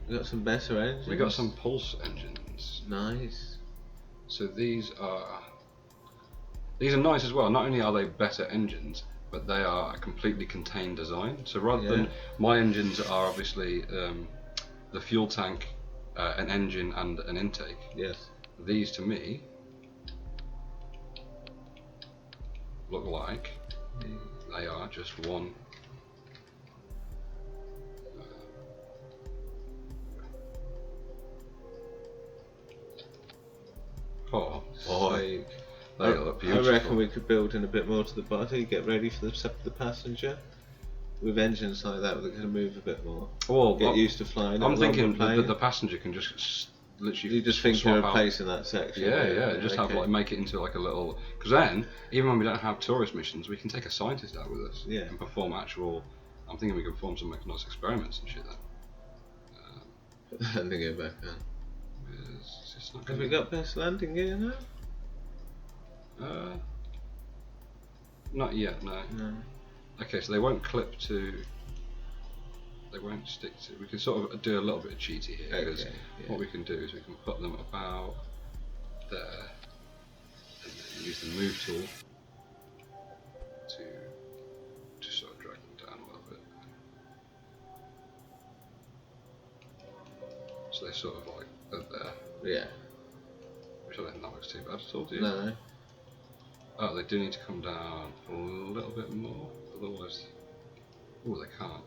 We got some better engines. We got some pulse engines. Nice. So these are nice as well. Not only are they better engines, but they are a completely contained design. So rather than my engines are obviously the fuel tank, an engine, and an intake. Yes. These to me look like they are just one. They look beautiful. I reckon we could build in a bit more to the body, get ready for the passenger. With engines like that, we're going to move a bit more. Well, get used to flying. I'm thinking that the passenger can just literally. You just think you're replacing that section. Yeah. Just have make it into like a little. Because then, even when we don't have tourist missions, we can take a scientist out with us. Yeah. And perform actual. I'm thinking we can perform some nice experiments and shit then. Put the landing gear back on. Have we got best landing gear now? Not yet, no. Okay, so they won't clip to. They won't stick to. We can sort of do a little bit of cheaty here because what we can do is we can put them about there, and then use the move tool to sort of drag them down a little bit. So they sort of like there. Yeah. Which I don't think that looks too bad at all, do you? No. Oh, they do need to come down a little bit more, otherwise. Oh, they can't.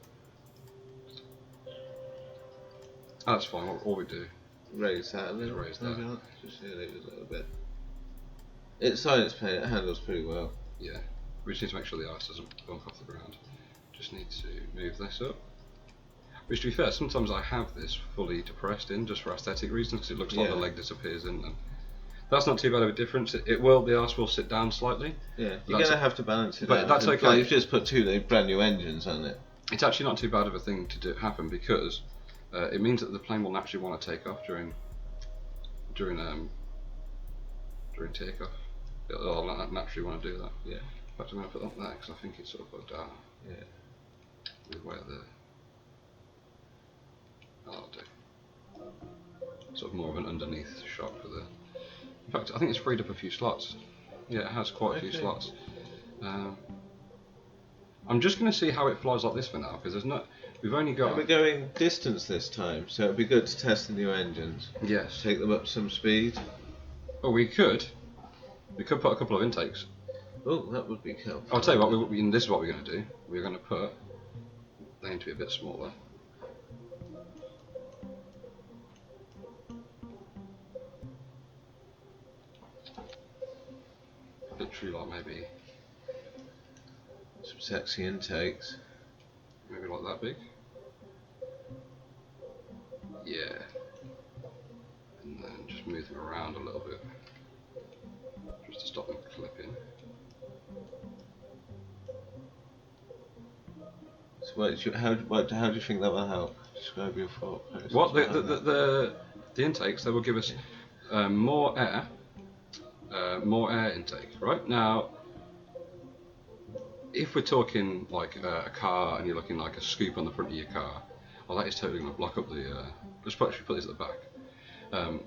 Oh, that's fine. All we do. Raise that a little. Raise that. Just leave it a little bit. It's science paint. It handles pretty well. Yeah. We just need to make sure the ice doesn't bump off the ground. Just need to move this up. Which, to be fair, sometimes I have this fully depressed in just for aesthetic reasons because it looks like the leg disappears in them. That's not too bad of a difference. The arse will sit down slightly. Yeah, you're going to have to balance it but out. That's okay. You've just put two brand new engines on it. It's actually not too bad of a thing to happen because it means that the plane will naturally want to take off during takeoff. It'll naturally want to do that. Yeah. In fact, I'm going to put that there because I think it's sort of bugged out. Yeah. With where that'll do. Sort of more of an underneath shot for the. In fact, I think it's freed up a few slots. Yeah, it has quite a few slots. I'm just going to see how it flies like this for now, because we've only got. And we're going distance this time, so it'd be good to test the new engines. Yes. Take them up some speed. Well, we could put a couple of intakes. Oh, that would be cool. I'll tell you what. This is what we're going to do. We're going to put. They need to be a bit smaller. Literally, like maybe some sexy intakes. Maybe like that big. Yeah. And then just move them around a little bit, just to stop them clipping. So how do you think that will help? Describe your thought process. What the intakes, they will give us more air intake. Right now, if we're talking like a car and you're looking like a scoop on the front of your car, well, that is totally going to block up the. Let's actually put this at the back.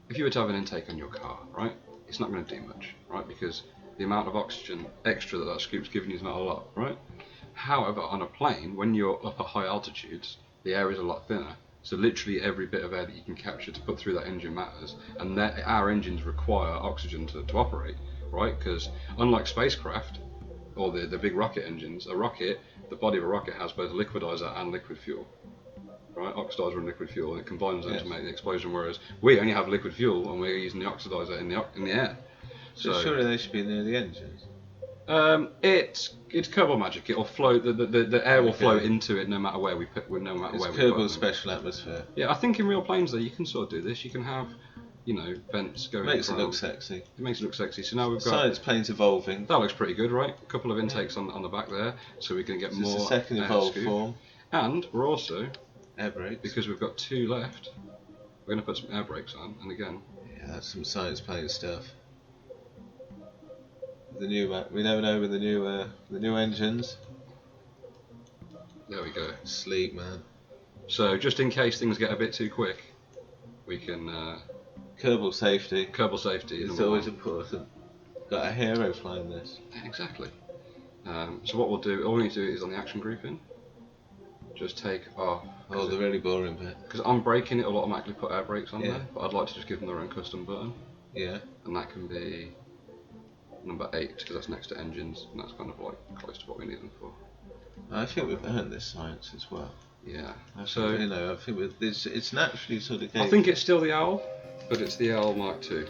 If you were to have an intake on your car, right, it's not going to do much, right, because the amount of oxygen extra that scoop's giving you is not a lot, right. However, on a plane, when you're up at high altitudes, the air is a lot thinner. So literally every bit of air that you can capture to put through that engine matters, and our engines require oxygen to operate, right? Because unlike spacecraft or the big rocket engines, the body of a rocket has both liquidizer and liquid fuel, right? Oxidizer and liquid fuel, and it combines them to make the explosion. Whereas we only have liquid fuel, and we're using the oxidizer in the air. So surely they should be near the engines. It's Kerbal magic. It'll flow. The air will flow into it no matter where we put. No matter where we put them. Kerbal's special atmosphere. Yeah, I think in real planes though you can sort of do this. You can have, vents going. Makes it look sexy. It makes it look sexy. So now we've got science planes evolving. That looks pretty good, right? A couple of intakes on the back there, so we can get more. It's a second evolved form. And we're also air brakes, because we've got 2 left. We're going to put some air brakes on, and again. Yeah, that's some science plane stuff. We never know with the new engines. There we go. Sleek, man. So just in case things get a bit too quick, we can Kerbal safety. Kerbal safety. It's number always one. important. Got a hero flying this. Exactly. So what we'll do, all we need to do is on the action grouping, just take off. Oh, the really boring bit. Because I'm braking, it'll automatically put air brakes on Yeah. there, but I'd like to just give them their own custom button, Yeah. and that can be number 8, because that's next to engines, and that's kind of like close to what we need them for. I think we've earned this science as well. Yeah. I So think, you know, I think with this, it's naturally sort of. I think it's still the Owl, but it's the Owl Mark II.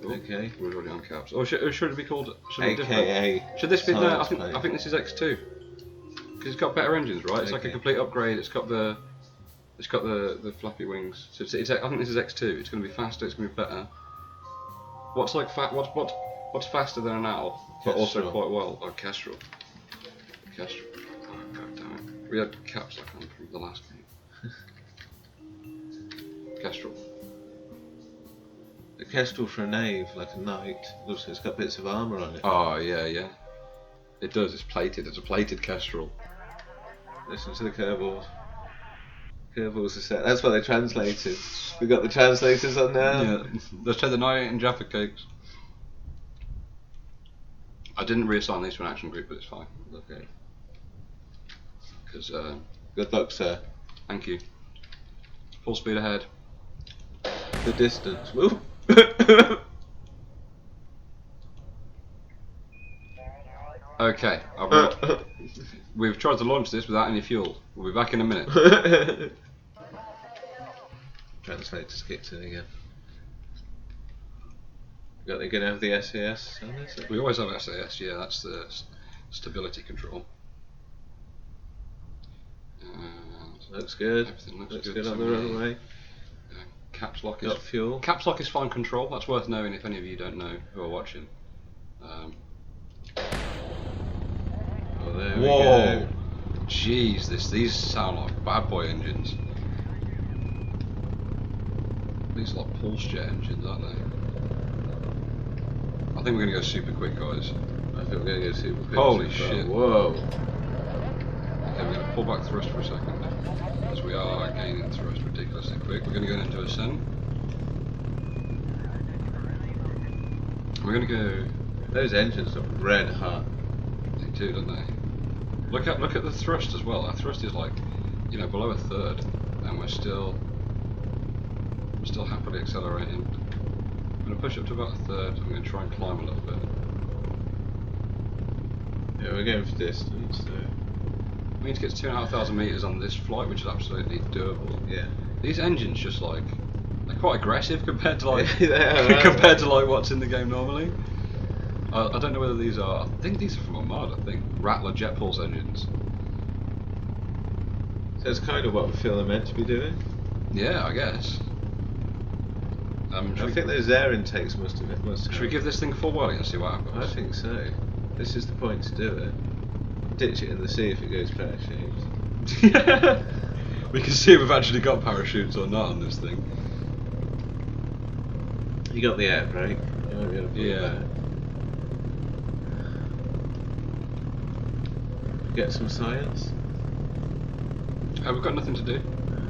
Oh, Okay. we're already on cabs. Or should it be called? Should it be different? AKA. Should this be the? I science think this is X2. Because it's got better engines, right? It's like a Okay. complete upgrade. It's got the flappy wings. So I think this is X2. It's going to be faster. It's going to be better. What's like what's faster than an Owl, but also Kestrel. quite well? Oh, Kestrel. Kestrel. Oh, God damn it. We had caps like on from the last game. Kestrel. A Kestrel for a knave, like a knight. Also, it's got bits of armour on it. Oh yeah. It does. It's plated. It's a plated Kestrel. Listen to the Kerbals. Kerbals are set. That's what they translated. We got the translators on now. Yeah. Let's try the 98 and Jaffa cakes. I didn't reassign these to an action group, but it's fine. Okay. Because Good luck, sir. thank you. Full speed ahead. The distance. Woo. Okay, we've tried to launch this without any fuel. We'll be back in a minute. Translators kicked in again. They're going to have the SAS on this? We always have SAS, yeah, that's the stability control. And Looks good. everything Looks looks good to on the me. runway. Caps lock is Got fuel. caps lock is fine control. That's worth knowing if any of you don't know who are watching. Oh, there Whoa! we go. Jeez, these sound like bad boy engines. These are like pulse jet engines, aren't they? I think we're gonna go super quick, guys. I think we're going to go super quick. Holy so far. shit. Whoa. Okay, we're gonna pull back thrust for a second, as we are gaining thrust ridiculously quick. We're gonna go into ascent. We're gonna go. Those engines look red hot. They do, don't they? Look at the thrust as well. Our thrust is like, you know, below a third, and we're still happily accelerating. I'm gonna push up to about a third. I'm gonna try and climb a little bit. Yeah, we're going for distance, so. We need to get to 2,500 meters on this flight, which is absolutely doable. Yeah. These engines just like they're quite aggressive compared to like They are, compared to like what's in the game normally. I don't know whether these are. I think these are from Armada. I think Rattler jet pulse engines. So it's kind of what we feel they're meant to be doing. Yeah, I guess. I think those air intakes must have. Should we give this thing a full whirling and see what happens? I think so. This is the point to do it. Ditch it in the sea if it goes pear-shaped. We can see if we've actually got parachutes or not on this thing. You got the air brake. You won't be able to pull it Yeah. back. Get some science. We've got nothing to do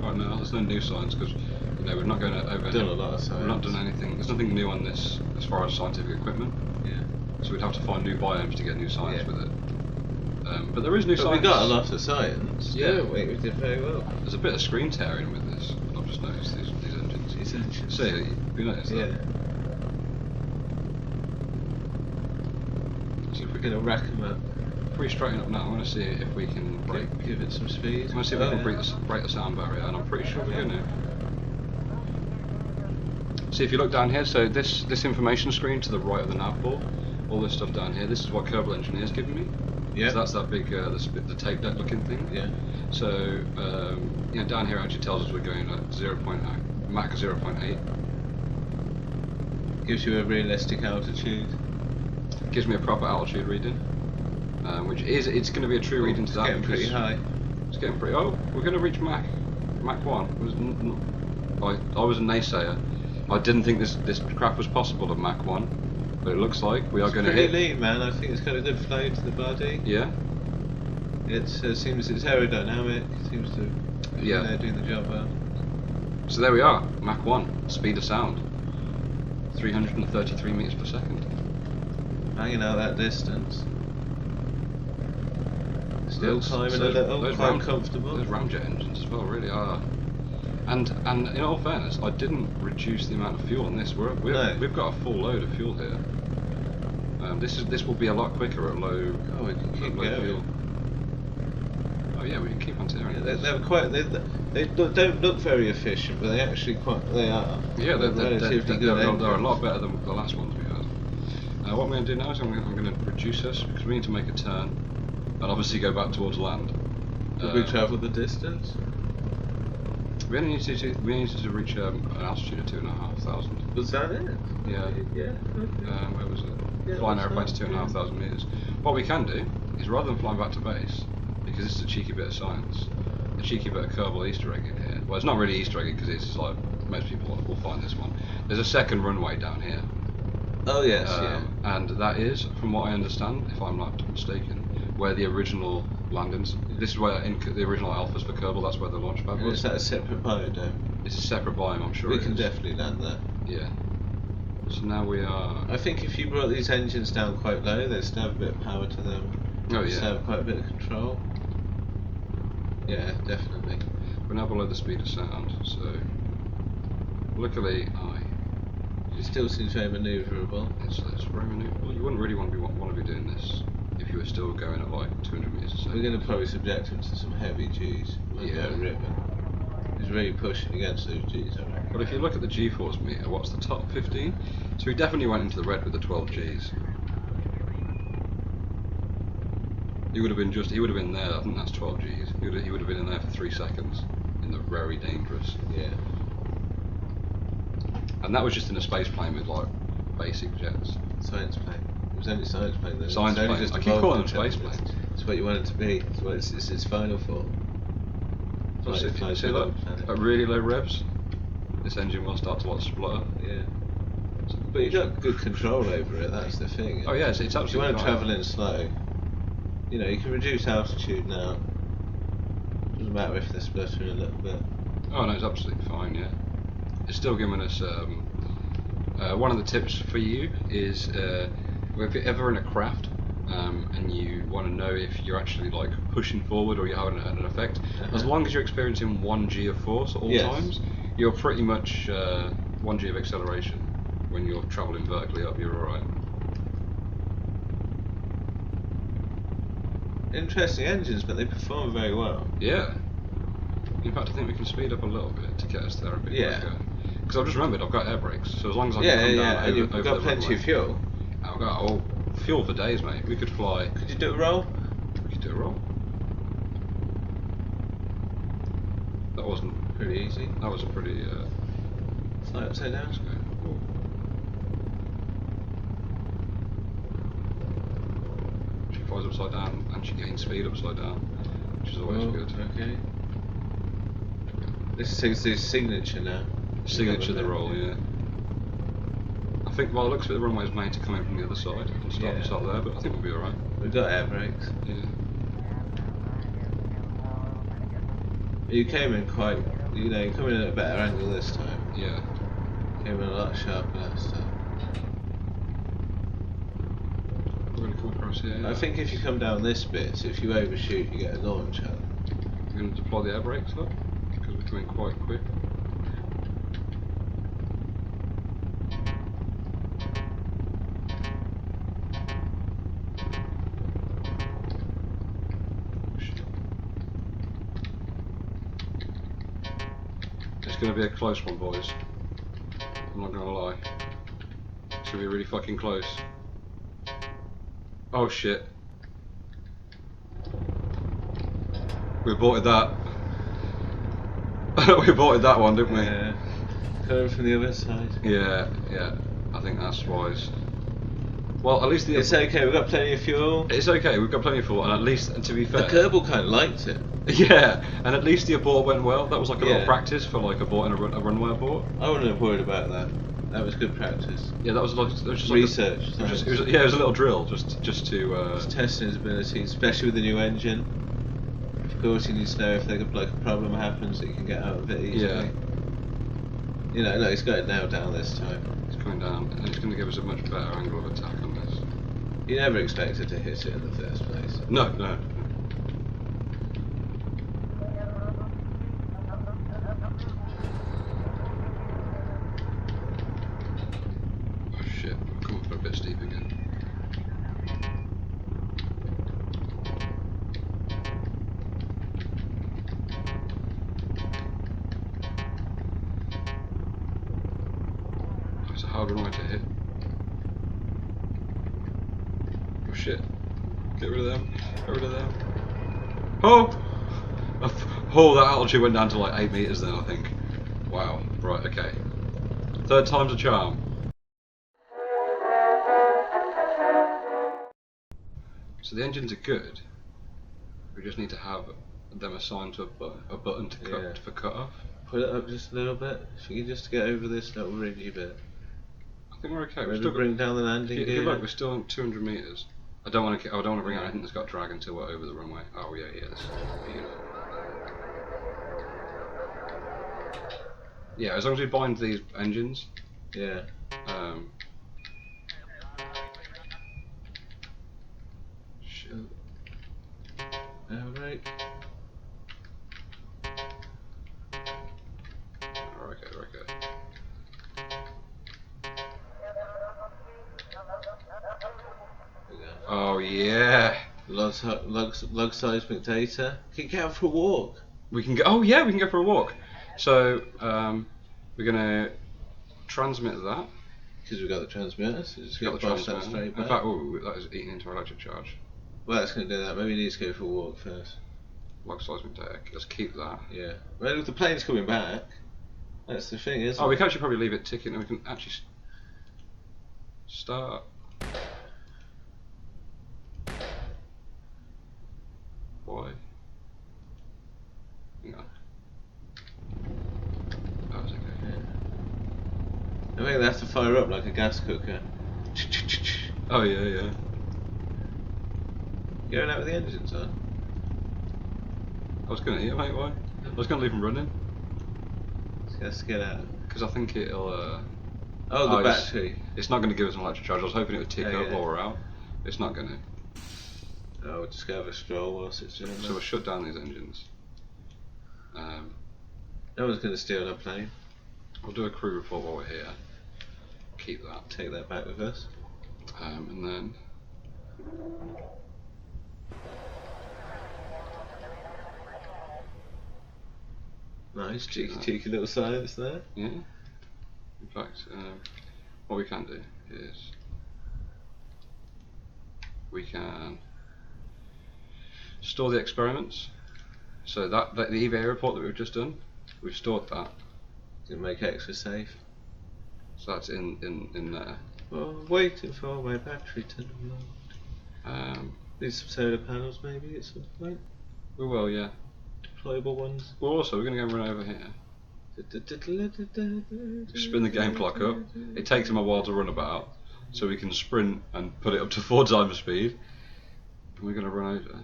right now. There's no new science because we're not going to over. Done a lot of science. We've not done anything. There's nothing new on this as far as scientific equipment. Yeah. So we'd have to find new biomes to get new science Yeah. with it. But there is new But science. we got a lot of science. Yeah. Didn't we? We did very well. There's a bit of screen tearing with this. I've just noticed these engines. These engines. See, you noticed that? Yeah. So if we're going to rack them up, If we straighten up now, I'm going to see if we can break. give it some speed. I'm going to see if we can break the sound barrier, and I'm pretty sure we're going to. See, if you look down here, so this information screen to the right of the nav board, all this stuff down here, this is what Kerbal Engineer's given me. Yeah. So that's that big, the tape deck looking thing. Yeah. So, down here it actually tells us we're going at Mach 0.8. Gives you a realistic altitude. Gives me a proper altitude reading, which it's going to be a true reading to It's that. getting pretty because high. It's getting pretty. Oh, we're going to reach Mach 1. I was a naysayer. I didn't think this crap was possible at Mach 1, but it looks like we are going to Pretty hit. lean, man. I think it's got a good flow to the body. Yeah. It seems it's aerodynamic. Seems to. Yeah. They're doing the job well. So there we are, Mach 1, speed of sound. 333 meters per second. Hanging out that distance. Still climbing a little, quite comfortable. Those ramjet engines as well really are. And in all fairness, I didn't reduce the amount of fuel on this. We've got a full load of fuel here. This will be a lot quicker at low. Oh, we can keep going. Fuel. Oh yeah, we can keep on tearing. Yeah, they're quite. They don't look very efficient, but they actually they are. Yeah, they're relatively good. They're a lot better than the last ones we had. What I'm going to do now is I'm going to reduce this because we need to make a turn, and obviously go back towards land. Did we travel the distance? We only needed to reach an altitude of 2,500. Was that it? Yeah. Yeah. Okay. Where was it? Yeah, Flying airplanes 2,500 meters. What we can do is, rather than flying back to base, because this is a cheeky bit of science, a cheeky bit of Kerbal Easter egg in here. Well, it's not really Easter egg because it's like most people will find this one. There's a second runway down here. Oh yes, and that is, from what I understand, if I'm not mistaken, where the original landings. This is where in the original alphas for Kerbal. That's where the launch pad was. Is that a separate biodome? It's a separate biome, I'm sure. We can definitely land there. Yeah. So now we are. I think if you brought these engines down quite low, they'd still have a bit of power to them. Oh yeah. Still have quite a bit of control. Yeah, definitely. We're now below the speed of sound, so luckily it still seems very manoeuvrable. It's very manoeuvrable. You wouldn't really want to be doing this if you were still going at like 200 meters a second. We're going to probably subject him to some heavy G's. Yeah. Ribbon. He's really pushing against those G's, I reckon. But if you look at the G-force meter, what's the top 15? So we definitely went into the red with the 12 Gs. He would have been there. I think that's 12 Gs. He would have been in there for 3 seconds in the very dangerous. Yeah. And that was just in a space plane with like basic jets. Science plane. It was only science plane then. Science plane. I keep calling them space planes. It's what you want it to be. It's what it's its final form. See look, at really low revs, this engine will start to like splutter. Yeah. But you've got good control over it, that's the thing. Oh yeah, it's absolutely. If you want to fine. travel in slow, you know, you can reduce altitude now. Doesn't matter if they're spluttering a little bit. Oh no, it's absolutely fine, yeah. It's still giving us, one of the tips for you is, if you're ever in a craft, and you want to know if you're actually like pushing forward or you're having an effect, as long as you're experiencing 1 G of force at all times, you're pretty much 1 G of acceleration. When you're travelling vertically up, you're alright. Interesting engines, but they perform very well. Yeah. In fact, I think we can speed up a little bit to get us there a bit quicker. Because I've just remembered I've got air brakes, so as long as I can come down and you've over got the plenty runway, of fuel. I've got fuel for days, mate. We could fly. Could you do a roll? We could do a roll. That wasn't pretty easy. That was a pretty. Fly upside down. She flies upside down and she gains speed upside down, which is always good. Okay. This is his signature now. Signature the roll, yeah. I think, well, it looks like the runway is made to come in from the other side and start there, but I think we'll be alright. We've got air brakes. Yeah. You came in quite, you know, you come in at a better angle this time. Yeah. Came in a lot sharper last time. We're going to come across here. I think if you come down this bit, if you overshoot, you get a launch out. We're going to deploy the air brakes up because we're coming quite quick. It's going to be a close one, boys. I'm not going to lie. It's going to be really fucking close. Oh shit. We aborted that. We aborted that one, didn't we? Yeah. Coming from the other side. Yeah, yeah. I think that's wise. Well, at least it's okay. We've got plenty of fuel. It's okay. We've got plenty of fuel, and at least, and to be fair, the Kerbal kind of liked it. Yeah, and at least the abort went well. That was like a little practice for like aborting a runway abort. I wouldn't have worried about that. That was good practice. Yeah, that was just research. Like it was a little drill, just to testing his abilities, especially with the new engine. Of course, you need to know if like a problem happens that you can get out of it easily. Yeah. You know, no, he's got it nailed down this time. It's coming down, and it's going to give us a much better angle of attack on this. You never expected to hit it in the first place. No, no. Oh shit, I've come up a bit steep again. It's a hard runway to hit. Oh shit. Get rid of them. Get rid of them. Oh! Oh, that altitude went down to like 8 meters then, I think. Wow. Right, okay. Third time's a charm. So the engines are good. We just need to have them assigned to a button to cut for cut off. Put it up just a little bit. If you can just get over this little ridgy bit. I think we're okay. We're still bring down the landing gear. Look, we're still on 200 meters. I don't want to bring out anything that's got drag until we're over the runway. Oh yeah, this is beautiful. Yeah, as long as we bind these engines. Yeah. Shit. Alright. We're okay. Oh yeah. Log seismic data. Can you get out for a walk? We can go. Oh yeah, we can go for a walk. So we're gonna transmit that. Because we've got the transmitter, so just Got the transmitter. straight back. In fact, oh, that is eating into our electric charge. Well, that's going to do that. Maybe we need to go for a walk first. Log seismic data. Let's keep that. Yeah. Well, if the plane's coming back, that's the thing, isn't it? Oh, we can actually probably leave it ticking, and we can actually start. Why? Hang on. Oh, it's okay. I think they have to fire up like a gas cooker. Oh yeah. Going out with the engines on? I was gonna, mate, why? I was gonna leave them running. Let's get out. Because I think it'll, the battery. It's not gonna give us an electric charge. I was hoping it would tick up yeah. while we're out. It's not gonna. Oh, we'll just go have a stroll whilst it's doing So we'll shut down these engines. No one's going to steal our plane. We'll do a crew report while we're here. Keep that. Take that back with us. And then. Nice, cheeky little science there. Yeah. In fact, what we can do is we can store the experiments. So that the EVA report that we've just done, we've stored that. To make extra safe. So that's in there. Well, waiting for my battery to load. Need some solar panels maybe at some point. We will, yeah. Deployable ones. Well, also we're going to go run over here. Spin the game clock up. It takes him a while to run about, so we can sprint and put it up to 4 times speed. And we're going to run over.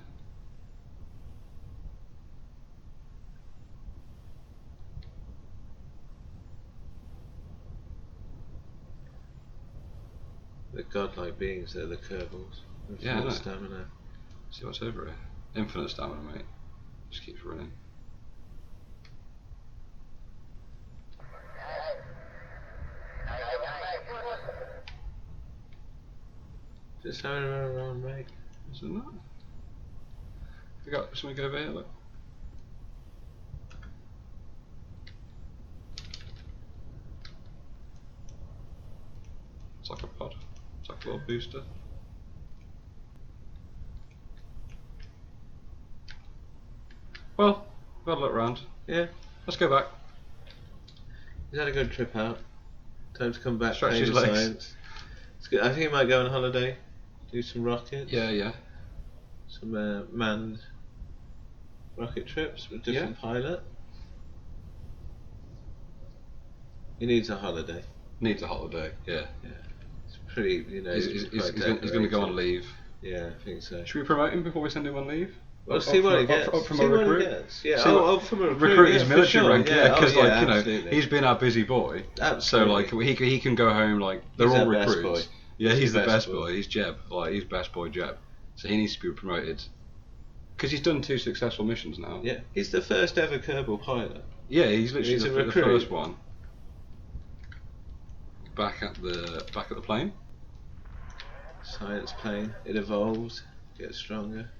The godlike beings, they're the Kerbals. Yeah, I know. Stamina. See what's over here. Infinite stamina, mate. Just keeps running. Just having a run around, mate. Is it not? We got something over here, look. It's like a pod. It's like a little booster. Well, we've had a look round. Yeah. Let's go back. He's had a good trip out. Time to come back. Stretch his the legs. science. It's good. I think he might go on holiday. Do some rockets. Yeah. Some manned rocket trips with different pilot. He needs a holiday. Needs a holiday, yeah. It's pretty, He's going to go on leave. Yeah, I think so. Should we promote him before we send him on leave? Well, see what he gets. Up from See a what he recruit. gets. Yeah. See what- From a recruit. Recruit Yeah, his for military sure. rank, yeah, because yeah, like you know, absolutely. he's been our busy boy. Absolutely. So like he can go home like they're He's all our best recruits. boy. Yeah, he's the best boy. boy. He's Jeb. Like he's best boy Jeb. So he needs to be promoted because he's done 2 successful missions now. Yeah, he's the first ever Kerbal pilot. Yeah, he's literally He's a the recruit. first one. Back at the plane. Science plane. It evolves, gets stronger.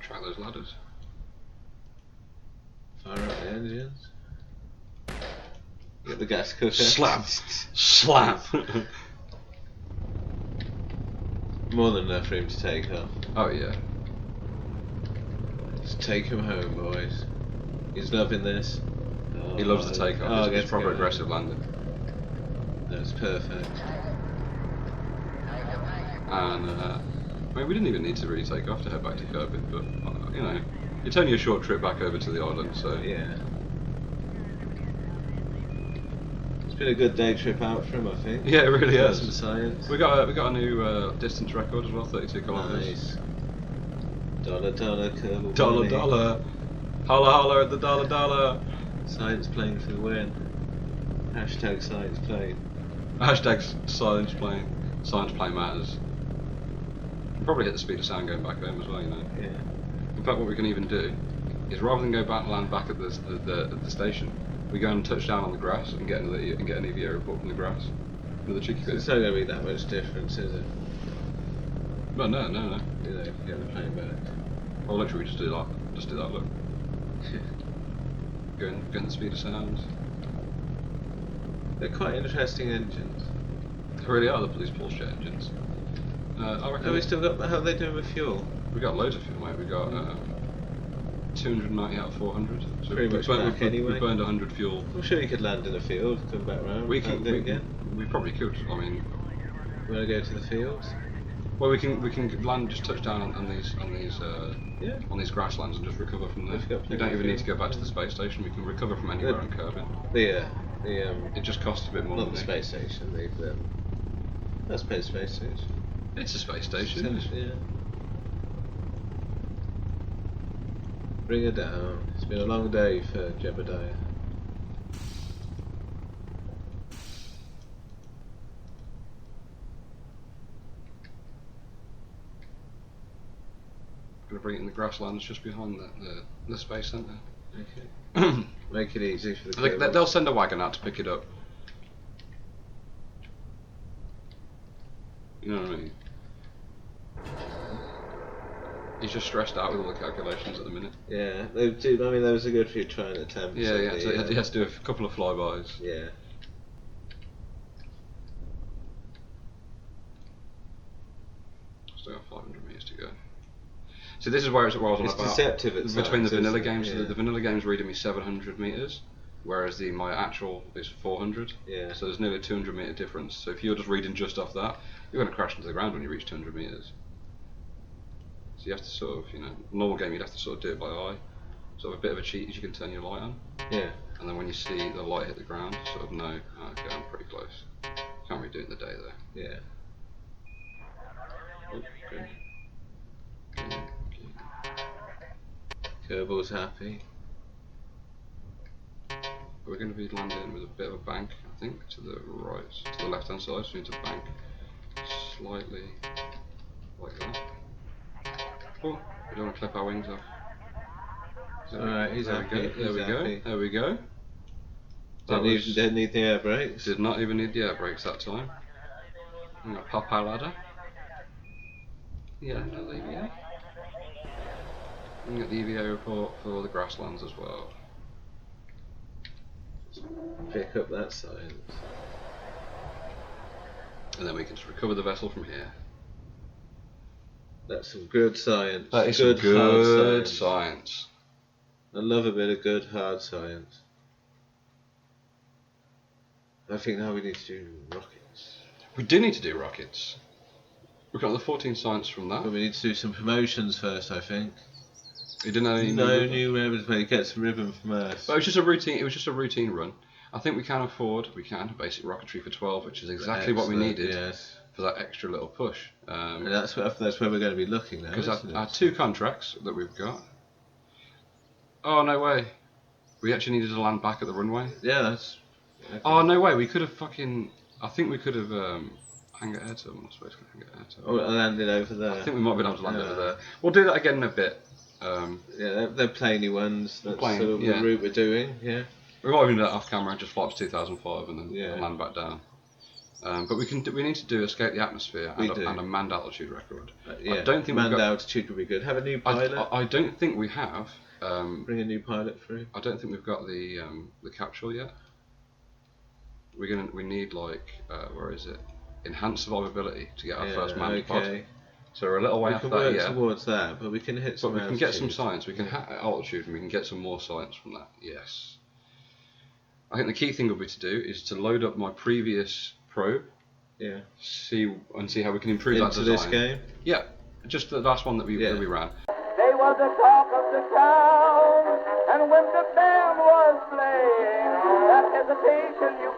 Track those ladders. Fire up the engines. Get the gas cooker. Slap. Slap. More than enough for him to take off. Oh yeah. Just take him home, boys. He's loving this. Oh, He loves the takeoff. It's to proper go aggressive home. landing. That's perfect. And I mean, we didn't even need to really take off to head back to Kerbal, but you know, it's only a short trip back over to the island, so Yeah. It's been a good day trip out for him, I think. yeah, it really Got has. some science. We got a new distance record as well, 32 kilometers. Nice. Dollar Kerbal. Dollar money. dollar, holla holla at the dollar. Science plane for the win. Hashtag science plane. Hashtag science plane. Science plane matters. We'll probably hit the speed of sound going back home as well, you know. Yeah. In fact, what we can even do is rather than go back land back at the station, we go and touch down on the grass and get an EVA report from the grass. Another cheeky bit. It's not going to be that much difference, is it? Well, no. You know, get the plane back. Well, literally, we just do that. Look. Going the speed of sound. They're quite interesting engines. They really are the police pulse jet engines. I reckon Oh, we still got. How are they doing with fuel? we got loads of fuel, mate. We got 290 out of 400. So Pretty much back anyway. we burned 100 fuel. I'm sure you could land in a field, come back round. We and can do it again. we probably could. I mean, You want to go to the fields? well, we can land, just touch down on these Yeah. on these grasslands and just recover from there. We've got We plenty don't of even need to fuel. go back to the space station. We can recover from anywhere Good. in Kerbal. It It just costs a bit more. not the money. space station. That's space station. It's a space station. Isn't it? Yeah. Bring her down. It's been a long day for Jebediah. Going to bring it in the grasslands just behind the space centre. Okay. Make it easy for the Kerbal. They'll send a wagon out to pick it up. You know what I mean? He's just stressed out with all the calculations at the minute. Yeah, they do. I mean, there was a good few trying attempts. Yeah, at he has to do a couple of flybys. Yeah. Still got 500 metres to go. So this is where I was on It's about deceptive at between times, the vanilla isn't it? games. Yeah. The vanilla game's reading me 700 metres, whereas my actual is 400. Yeah. So there's nearly a 200 metre difference. So if you're just reading just off that, you're going to crash into the ground when you reach 200 metres. So you have to sort of, normal game you'd have to sort of do it by eye. Sort of a bit of a cheat is you can turn your light on, Yeah. and then when you see the light hit the ground, sort of know, okay, I'm pretty close. Can't really do it in the day though. Yeah. Oh, good. Kerbal's happy. We're going to be landing with a bit of a bank, I think, to the right, to the left hand side, so we need to bank slightly like that. Oh, we don't want to clip our wings off. Alright, he's happy. There we go. There we go. That Didn't need the air brakes. did not even need the air brakes that time. I'm going to pop our ladder. Yeah, no EVA. And get the EVA report for the grasslands as well. Pick up that science. And then we can just recover the vessel from here. That's some good science. That is good, some hard good science. science. I love a bit of good hard science. I think now we need to do rockets. We do need to do rockets. We've got the 14 science from that. But we need to do some promotions first, I think. We didn't have any No new ribbons, but you get some ribbon from us. But it was just a routine. It was just a routine run. I think we can afford basic rocketry for 12, which is exactly what we needed Yes. for that extra little push. And that's where we're going to be looking now. Because Isn't our it? 2 contracts that we've got. Oh no way! We actually needed to land back at the runway. Yeah, that's. Okay. Oh no way! We could have fucking. I think we could have hangar air terminal. I suppose hangar air terminal. Or landed over there. I think we might have been able to land over there. We'll do that again in a bit. Yeah, they're plainy ones. That's plain, sort of the route we're doing. Yeah. We might even do that off camera and just fly up to 2005 and then Yeah. land back down. But we need to do escape the atmosphere and a manned altitude record. Yeah. I don't think manned altitude would be good. Have a new pilot. I don't think we have. Bring a new pilot through. I don't think we've got the capsule yet. We need like where is it? Enhanced survivability to get our first manned pod. So we're a little way after that. We can work towards that, but we can hit some. But we can get some science. We can hit altitude and we can get some more science from that. Yes. I think the key thing will be to do is to load up my previous probe. Yeah. See how we can improve that design. Into this game. Yeah, just the last one that we ran. They was the talk of the town, and when the band was playing, that hesitation you